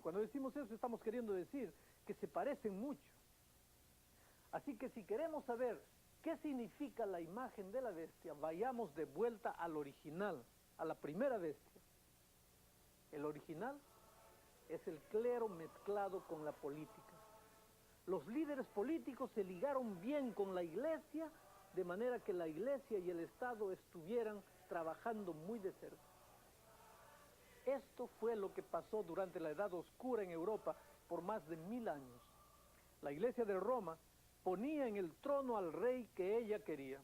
Y cuando decimos eso estamos queriendo decir que se parecen mucho. Así que si queremos saber qué significa la imagen de la bestia, vayamos de vuelta al original, a la primera bestia. El original es el clero mezclado con la política. Los líderes políticos se ligaron bien con la iglesia, de manera que la iglesia y el Estado estuvieran trabajando muy de cerca. Esto fue lo que pasó durante la Edad Oscura en Europa por más de 1000 años. La iglesia de Roma ponía en el trono al rey que ella quería.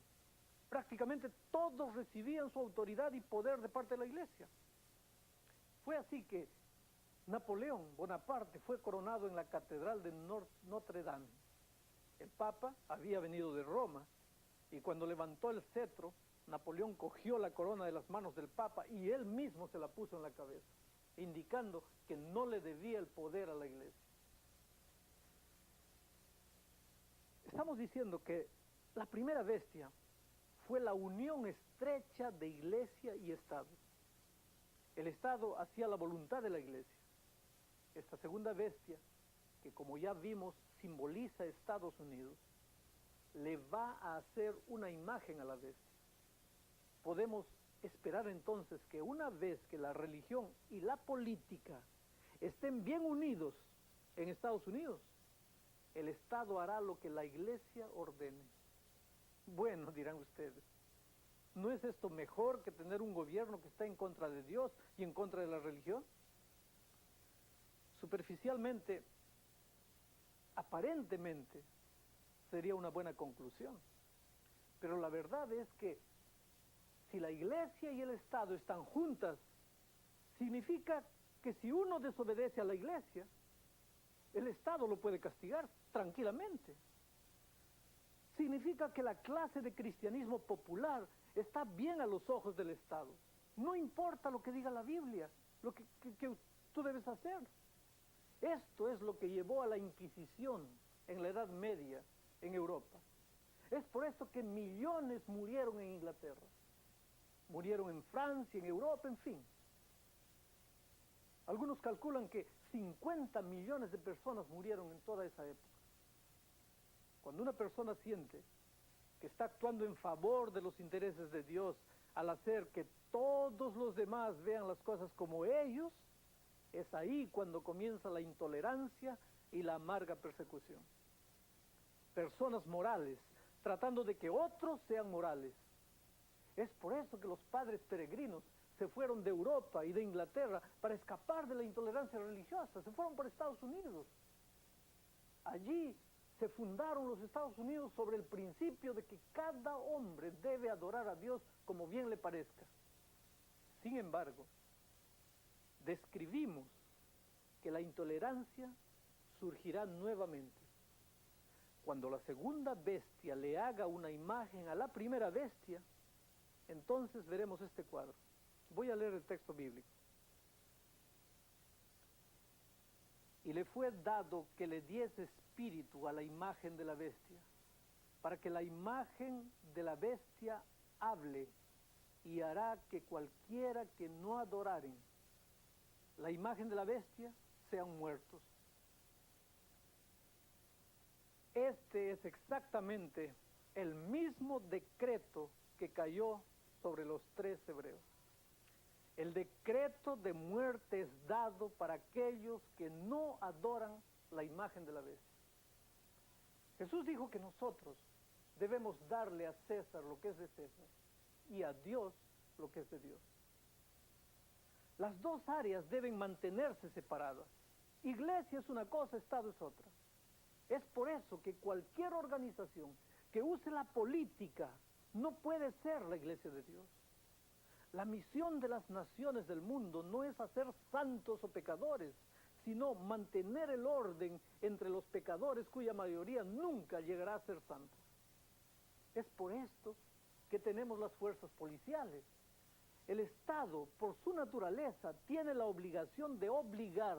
Prácticamente todos recibían su autoridad y poder de parte de la iglesia. Fue así que Napoleón Bonaparte fue coronado en la catedral de Notre Dame. El Papa había venido de Roma y cuando levantó el cetro, Napoleón cogió la corona de las manos del Papa y él mismo se la puso en la cabeza, indicando que no le debía el poder a la iglesia. Estamos diciendo que la primera bestia fue la unión estrecha de iglesia y Estado. El Estado hacía la voluntad de la iglesia. Esta segunda bestia, que como ya vimos simboliza a Estados Unidos, le va a hacer una imagen a la bestia. Podemos esperar entonces que una vez que la religión y la política estén bien unidos en Estados Unidos, el Estado hará lo que la iglesia ordene. Bueno, dirán ustedes, ¿no es esto mejor que tener un gobierno que está en contra de Dios y en contra de la religión? Superficialmente, aparentemente, sería una buena conclusión. Pero la verdad es que si la iglesia y el Estado están juntas, significa que si uno desobedece a la iglesia, el Estado lo puede castigar tranquilamente. Significa que la clase de cristianismo popular está bien a los ojos del Estado. No importa lo que diga la Biblia, lo que tú debes hacer. Esto es lo que llevó a la Inquisición en la Edad Media en Europa. Es por esto que millones murieron en Inglaterra, murieron en Francia, en Europa, en fin. Algunos calculan que 50 millones de personas murieron en toda esa época. Cuando una persona siente que está actuando en favor de los intereses de Dios al hacer que todos los demás vean las cosas como ellos, es ahí cuando comienza la intolerancia y la amarga persecución. Personas morales tratando de que otros sean morales. Es por eso que los padres peregrinos se fueron de Europa y de Inglaterra para escapar de la intolerancia religiosa. Se fueron por Estados Unidos. Allí se fundaron los Estados Unidos sobre el principio de que cada hombre debe adorar a Dios como bien le parezca. Sin embargo, describimos que la intolerancia surgirá nuevamente. Cuando la segunda bestia le haga una imagen a la primera bestia, entonces veremos este cuadro. Voy a leer el texto bíblico. Y le fue dado que le diese espíritu a la imagen de la bestia, para que la imagen de la bestia hable y hará que cualquiera que no adoraren la imagen de la bestia sean muertos. Este es exactamente el mismo decreto que cayó sobre los 3 hebreos. El decreto de muerte es dado para aquellos que no adoran la imagen de la bestia. Jesús dijo que nosotros debemos darle a César lo que es de César y a Dios lo que es de Dios. Las dos áreas deben mantenerse separadas. Iglesia es una cosa, Estado es otra. Es por eso que cualquier organización que use la política no puede ser la iglesia de Dios. La misión de las naciones del mundo no es hacer santos o pecadores, sino mantener el orden entre los pecadores cuya mayoría nunca llegará a ser santos. Es por esto que tenemos las fuerzas policiales. El Estado, por su naturaleza, tiene la obligación de obligar,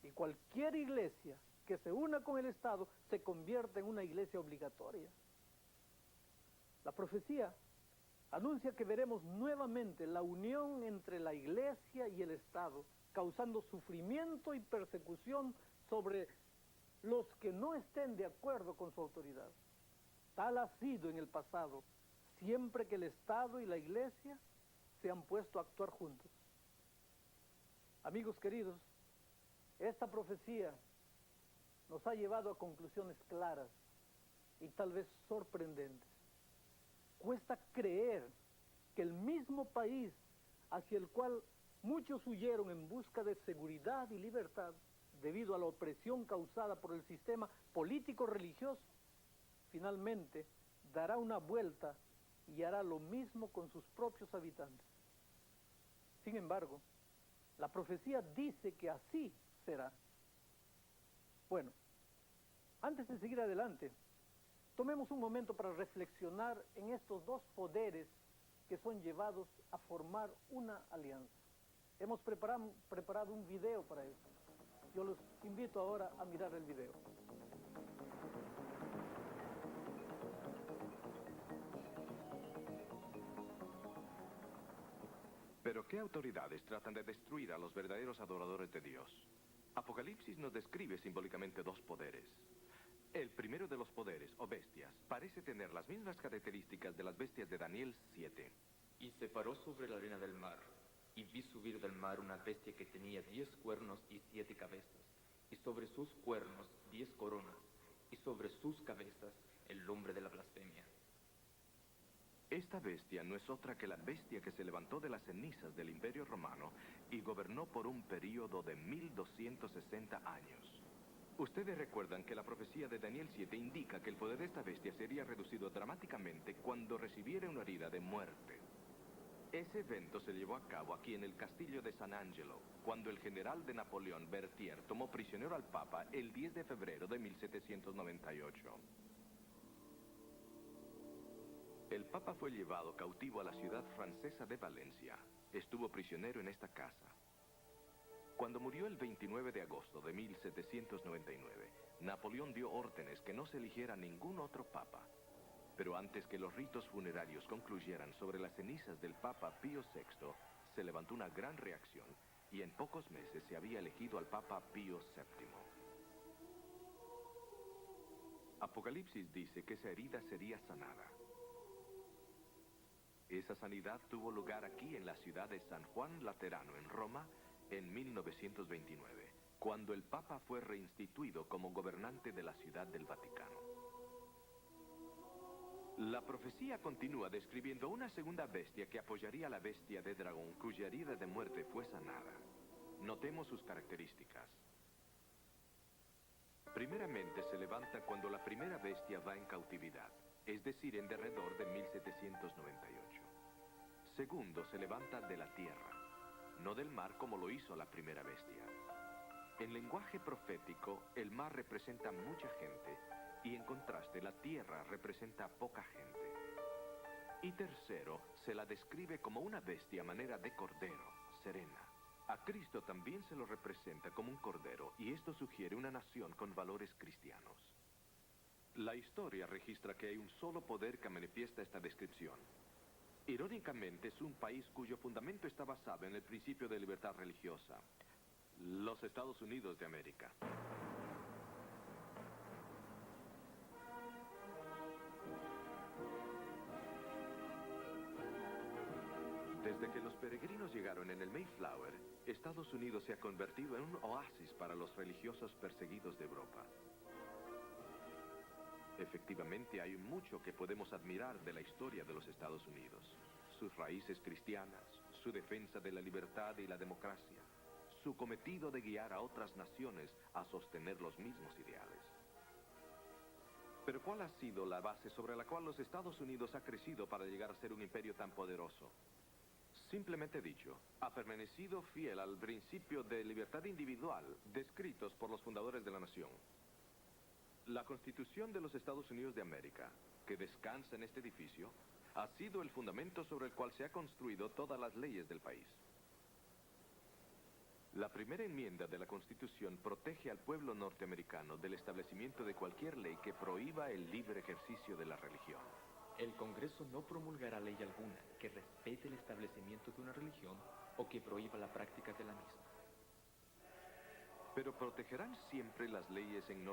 y cualquier iglesia que se una con el Estado se convierte en una iglesia obligatoria. La profecía anuncia que veremos nuevamente la unión entre la iglesia y el Estado causando sufrimiento y persecución sobre los que no estén de acuerdo con su autoridad. Tal ha sido en el pasado, siempre que el Estado y la Iglesia se han puesto a actuar juntos. Amigos queridos, esta profecía nos ha llevado a conclusiones claras y tal vez sorprendentes. Cuesta creer que el mismo país hacia el cual muchos huyeron en busca de seguridad y libertad debido a la opresión causada por el sistema político-religioso, finalmente dará una vuelta y hará lo mismo con sus propios habitantes. Sin embargo, la profecía dice que así será. Bueno, antes de seguir adelante, tomemos un momento para reflexionar en estos dos poderes que son llevados a formar una alianza. Hemos preparado un video para eso. Yo los invito ahora a mirar el video. Pero ¿qué autoridades tratan de destruir a los verdaderos adoradores de Dios? Apocalipsis nos describe simbólicamente dos poderes. El primero de los poderes, o bestias, parece tener las mismas características de las bestias de Daniel 7. Y se paró sobre la arena del mar, y vi subir del mar una bestia que tenía 10 cuernos y 7 cabezas, y sobre sus cuernos 10 coronas, y sobre sus cabezas el nombre de la blasfemia. Esta bestia no es otra que la bestia que se levantó de las cenizas del Imperio Romano y gobernó por un período de 1260 años. Ustedes recuerdan que la profecía de Daniel 7 indica que el poder de esta bestia sería reducido dramáticamente cuando recibiera una herida de muerte. Ese evento se llevó a cabo aquí en el castillo de San Angelo, cuando el general de Napoleón, Berthier, tomó prisionero al Papa el 10 de febrero de 1798. El Papa fue llevado cautivo a la ciudad francesa de Valencia. Estuvo prisionero en esta casa. Cuando murió el 29 de agosto de 1799, Napoleón dio órdenes que no se eligiera ningún otro papa. Pero antes que los ritos funerarios concluyeran sobre las cenizas del Papa Pío VI, se levantó una gran reacción y en pocos meses se había elegido al Papa Pío VII. Apocalipsis dice que esa herida sería sanada. Esa sanidad tuvo lugar aquí en la ciudad de San Juan Laterano, en Roma, en 1929, cuando el Papa fue reinstituido como gobernante de la Ciudad del Vaticano. La profecía continúa describiendo una segunda bestia que apoyaría a la bestia de dragón, cuya herida de muerte fue sanada. Notemos sus características. Primeramente se levanta cuando la primera bestia va en cautividad, es decir, en derredor de 1798. Segundo, se levanta de la tierra, no del mar como lo hizo la primera bestia. En lenguaje profético, el mar representa mucha gente y en contraste la tierra representa poca gente. Y tercero, se la describe como una bestia a manera de cordero, serena. A Cristo también se lo representa como un cordero y esto sugiere una nación con valores cristianos. La historia registra que hay un solo poder que manifiesta esta descripción. Irónicamente, es un país cuyo fundamento está basado en el principio de libertad religiosa: los Estados Unidos de América. Desde que los peregrinos llegaron en el Mayflower, Estados Unidos se ha convertido en un oasis para los religiosos perseguidos de Europa. Efectivamente, hay mucho que podemos admirar de la historia de los Estados Unidos. Sus raíces cristianas, su defensa de la libertad y la democracia, su cometido de guiar a otras naciones a sostener los mismos ideales. Pero ¿cuál ha sido la base sobre la cual los Estados Unidos ha crecido para llegar a ser un imperio tan poderoso? Simplemente dicho, ha permanecido fiel al principio de libertad individual descritos por los fundadores de la nación. La Constitución de los Estados Unidos de América, que descansa en este edificio, ha sido el fundamento sobre el cual se ha construido todas las leyes del país. La primera enmienda de la Constitución protege al pueblo norteamericano del establecimiento de cualquier ley que prohíba el libre ejercicio de la religión. El Congreso no promulgará ley alguna que respete el establecimiento de una religión o que prohíba la práctica de la misma. Pero protegerán siempre las leyes en